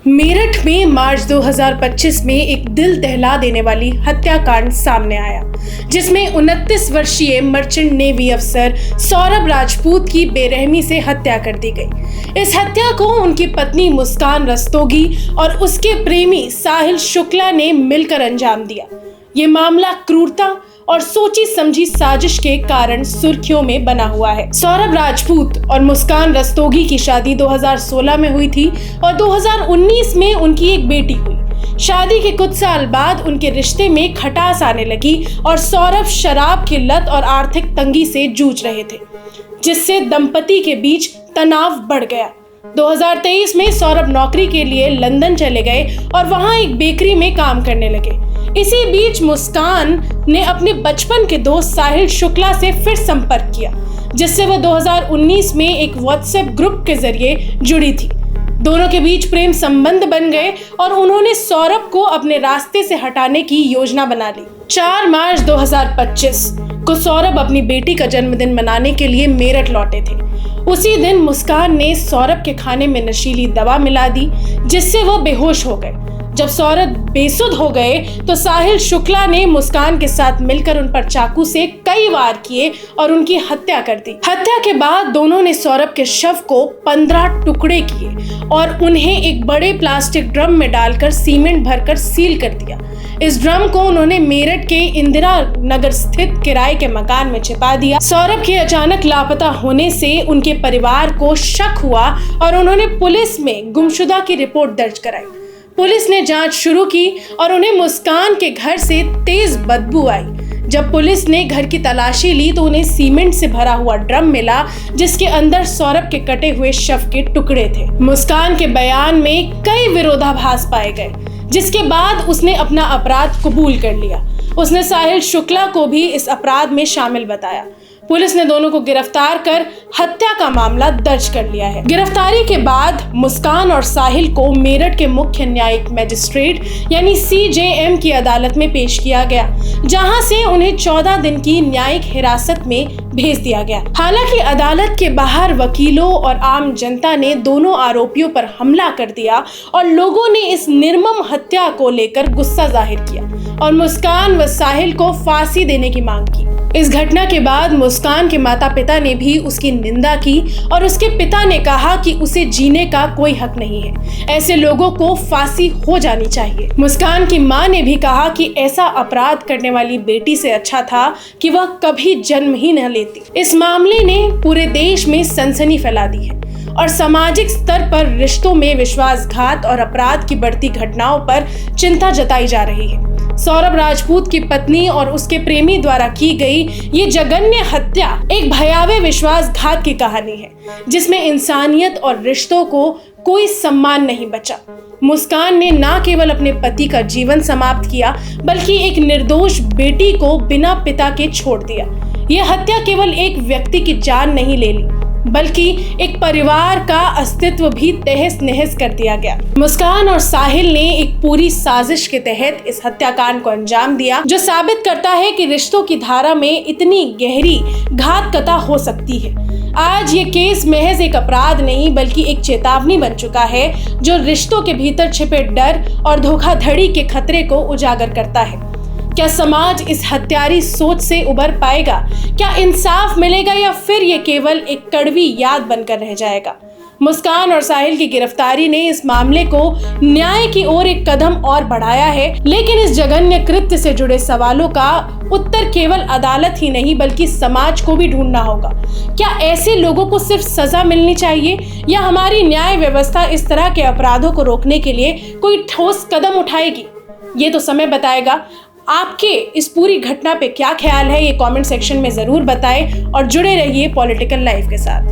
मेरठ में मार्च 2025 में एक दिल दहला देने वाली हत्याकांड सामने आया, जिसमें 29 वर्षीय मर्चेंट नेवी अफसर सौरभ राजपूत की बेरहमी से हत्या कर दी गई। इस हत्या को उनकी पत्नी मुस्कान रस्तोगी और उसके प्रेमी साहिल शुक्ला ने मिलकर अंजाम दिया। ये मामला क्रूरता और सोची समझी साजिश के कारण सुर्खियों में बना हुआ है। सौरभ राजपूत और मुस्कान रस्तोगी की शादी 2016 में हुई थी और 2019 में उनकी एक बेटी हुई। शादी के कुछ साल बाद उनके रिश्ते में खटास आने लगी और सौरभ शराब की लत और आर्थिक तंगी से जूझ रहे थे, जिससे दंपति के बीच तनाव बढ़ गया। 2023 में सौरभ नौकरी के लिए लंदन चले गए और वहां एक बेकरी में काम करने लगे। इसी बीच मुस्कान ने अपने बचपन के दोस्त साहिल शुक्ला से फिर संपर्क किया, जिससे वह 2019 में एक व्हाट्सएप ग्रुप के जरिए जुड़ी थी। दोनों के बीच प्रेम संबंध बन गए और उन्होंने सौरभ को अपने रास्ते से हटाने की योजना बना ली। 4 मार्च 2025 को सौरभ अपनी बेटी का जन्मदिन मनाने के लिए मेरठ लौटे थे। उसी दिन मुस्कान ने सौरभ के खाने में नशीली दवा मिला दी, जिससे वह बेहोश हो गए। जब सौरभ बेसुध हो गए तो साहिल शुक्ला ने मुस्कान के साथ मिलकर उन पर चाकू से कई वार किए और उनकी हत्या कर दी। हत्या के बाद दोनों ने सौरभ के शव को 15 टुकड़े किए और उन्हें एक बड़े प्लास्टिक ड्रम में डालकर सीमेंट भरकर सील कर दिया। इस ड्रम को उन्होंने मेरठ के इंदिरा नगर स्थित किराए के मकान में छिपा दिया। सौरभ के अचानक लापता होने से उनके परिवार को शक हुआ और उन्होंने पुलिस में गुमशुदा की रिपोर्ट दर्ज कराई। पुलिस ने जांच शुरू की और उन्हें मुस्कान के घर से तेज बदबू आई। जब पुलिस ने घर की तलाशी ली तो उन्हें सीमेंट से भरा हुआ ड्रम मिला, जिसके अंदर सौरभ के कटे हुए शव के टुकड़े थे। मुस्कान के बयान में कई विरोधाभास पाए गए, जिसके बाद उसने अपना अपराध कबूल कर लिया। उसने साहिल शुक्ला को भी इस अपराध में शामिल बताया। पुलिस ने दोनों को गिरफ्तार कर हत्या का मामला दर्ज कर लिया है। गिरफ्तारी के बाद मुस्कान और साहिल को मेरठ के मुख्य न्यायिक मजिस्ट्रेट यानी CJM की अदालत में पेश किया गया, जहां से उन्हें 14 दिन की न्यायिक हिरासत में भेज दिया गया। हालांकि अदालत के बाहर वकीलों और आम जनता ने दोनों आरोपियों पर हमला कर दिया और लोगों ने इस निर्मम हत्या को लेकर गुस्सा जाहिर किया और मुस्कान व साहिल को फांसी देने की मांग की। इस घटना के बाद मुस्कान के माता पिता ने भी उसकी निंदा की और उसके पिता ने कहा कि उसे जीने का कोई हक नहीं है, ऐसे लोगों को फांसी हो जानी चाहिए। मुस्कान की मां ने भी कहा कि ऐसा अपराध करने वाली बेटी से अच्छा था कि वह कभी जन्म ही न लेती। इस मामले ने पूरे देश में सनसनी फैला दी है और सामाजिक स्तर पर रिश्तों में विश्वासघात और अपराध की बढ़ती घटनाओं पर चिंता जताई जा रही है। सौरभ राजपूत की पत्नी और उसके प्रेमी द्वारा की गई ये जघन्य हत्या एक भयावह विश्वासघात की कहानी है, जिसमें इंसानियत और रिश्तों को कोई सम्मान नहीं बचा। मुस्कान ने न केवल अपने पति का जीवन समाप्त किया, बल्कि एक निर्दोष बेटी को बिना पिता के छोड़ दिया। यह हत्या केवल एक व्यक्ति की जान नहीं ले ली, बल्कि एक परिवार का अस्तित्व भी तहस नहस कर दिया गया। मुस्कान और साहिल ने एक पूरी साजिश के तहत इस हत्याकांड को अंजाम दिया, जो साबित करता है कि रिश्तों की धारा में इतनी गहरी घातकता हो सकती है। आज ये केस महज एक अपराध नहीं, बल्कि एक चेतावनी बन चुका है, जो रिश्तों के भीतर छिपे डर और धोखाधड़ी के खतरे को उजागर करता है। क्या समाज इस हत्यारी सोच से उबर पाएगा? क्या इंसाफ मिलेगा या फिर ये केवल एक कड़वी याद बनकर रह जाएगा? मुस्कान और साहिल की गिरफ्तारी ने इस मामले को न्याय की ओर एक कदम और बढ़ाया है, लेकिन इस जघन्य कृत्य से जुड़े सवालों का उत्तर केवल अदालत ही नहीं, बल्कि समाज को भी ढूंढना होगा। क्या ऐसे लोगों को सिर्फ सजा मिलनी चाहिए या हमारी न्याय व्यवस्था इस तरह के अपराधों को रोकने के लिए कोई ठोस कदम उठाएगी? ये तो समय बताएगा। आपके इस पूरी घटना पे क्या ख्याल है, ये कमेंट सेक्शन में जरूर बताएं और जुड़े रहिए पॉलिटिकल लाइफ के साथ।